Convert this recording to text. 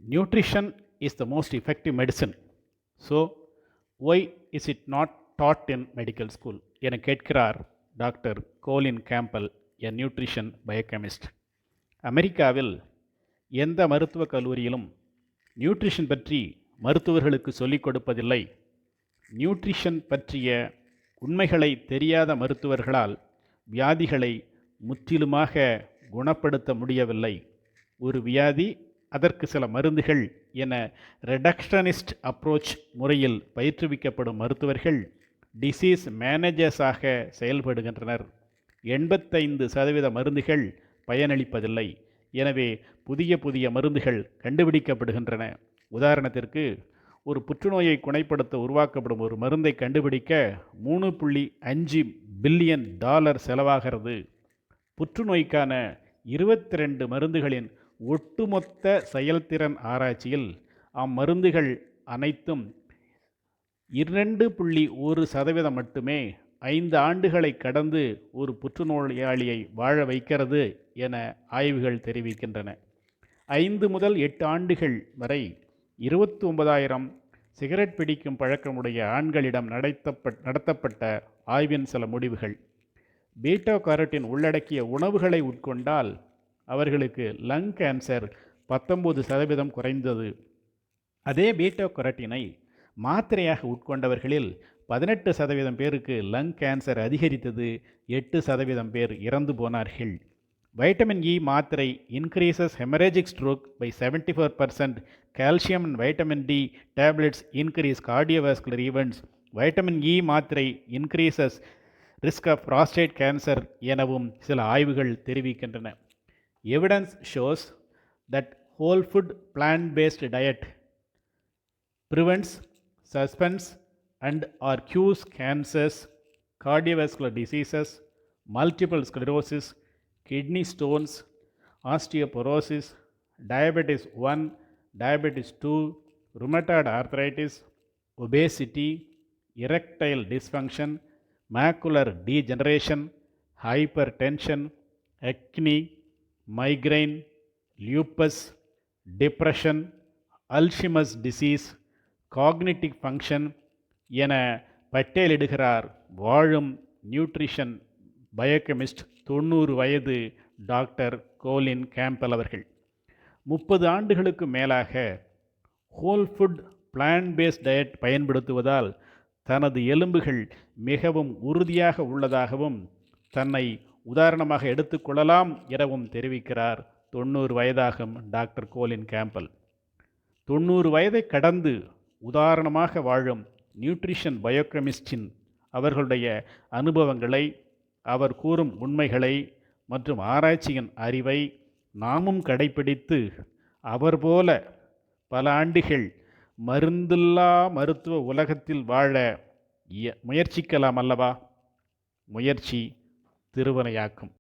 Nutrition is the most effective medicine. So, why is it not taught in medical school? என கேட்கிறார் doctor கோலின் Campbell, எ nutrition biochemist. அமெரிக்காவில் எந்த மருத்துவக் கல்லூரியிலும் nutrition பற்றி மருத்துவர்களுக்கு சொல்லிக் கொடுப்பதில்லை. நியூட்ரிஷன் பற்றிய உண்மைகளை தெரியாத மருத்துவர்களால் வியாதிகளை முற்றிலுமாக குணப்படுத்த முடியவில்லை. ஒரு வியாதி, அதற்கு சில மருந்துகள் என ரெடக்ஷனிஸ்ட் அப்ரோச் முறையில் பயிற்றுவிக்கப்படும் மருத்துவர்கள் டிசீஸ் மேனேஜர்ஸாக செயல்படுகின்றனர். 85% மருந்துகள் பயனளிப்பதில்லை. எனவே புதிய புதிய மருந்துகள் கண்டுபிடிக்கப்படுகின்றன. உதாரணத்திற்கு, ஒரு புற்றுநோயை குணப்படுத்த உருவாக்கப்படும் ஒரு மருந்தை கண்டுபிடிக்க $3.5 பில்லியன் செலவாகிறது. புற்றுநோய்க்கான 22 மருந்துகளின் ஒட்டுமொத்த செயல்திறன் ஆராய்ச்சியில் அம்மருந்துகள் அனைத்தும் 2.1% மட்டுமே 5 ஆண்டுகளை கடந்து ஒரு புற்றுநோயாளியை வாழ வைக்கிறது என ஆய்வுகள் தெரிவிக்கின்றன. 5 முதல் 8 ஆண்டுகள் வரை 29,000 சிகரெட் பிடிக்கும் பழக்கமுடைய ஆண்களிடம் நடத்தப்பட்ட ஆய்வின் சில முடிவுகள். பீட்டா கேரோட்டின் உள்ளடக்கிய உணவுகளை உட்கொண்டால் அவர்களுக்கு லங் கேன்சர் 19% குறைந்தது. அதே பீட்டா கேரோட்டினை மாத்திரையாக உட்கொண்டவர்களில் 18% பேருக்கு லங் கேன்சர் அதிகரித்தது. 8% பேர் இறந்து போனார்கள். வைட்டமின் இ மாத்திரை increases hemorrhagic stroke by 74%. Calcium and vitamin D tablets increase cardiovascular events. Vitamin E மாத்திரை increases risk of prostate cancer எனவும் சில ஆய்வுகள் தெரிவிக்கின்றன. Evidence shows that whole food plant-based diet prevents, suspends and or cures cancers, cardiovascular diseases, multiple sclerosis, kidney stones, osteoporosis, diabetes 1, diabetes 2, rheumatoid arthritis, obesity, erectile dysfunction, macular degeneration, hypertension, acne, migraine, lupus, depression, Alzheimer's disease, cognitive function என பட்டியலிடுகிறார் வாழும் nutrition biochemist 90 வயது doctor கோலின் Campbell அவர்கள். 30 ஆண்டுகளுக்கு மேலாக whole food plant based diet பயன்படுத்துவதால் தனது எலும்புகள் மிகவும் உறுதியாக உள்ளதாகவும் தன்னை உதாரணமாக எடுத்துக்கொள்ளலாம் எனவும் தெரிவிக்கிறார் 90 வயதாகும் டாக்டர் கோலின் கேம்பல். 90 வயதை கடந்து உதாரணமாக வாழும் நியூட்ரிஷன் பயோகெமிஸ்டின் அவர்களுடைய அனுபவங்களை, அவர் கூறும் உண்மைகளை மற்றும் ஆராய்ச்சியின் அறிவை நாமும் கடைபிடித்து அவர் போல பல ஆண்டுகள் மருந்தில்லா மருத்துவ உலகத்தில் வாழ முயற்சிக்கலாம் அல்லவா? முயற்சி திருவினையாக்கும்.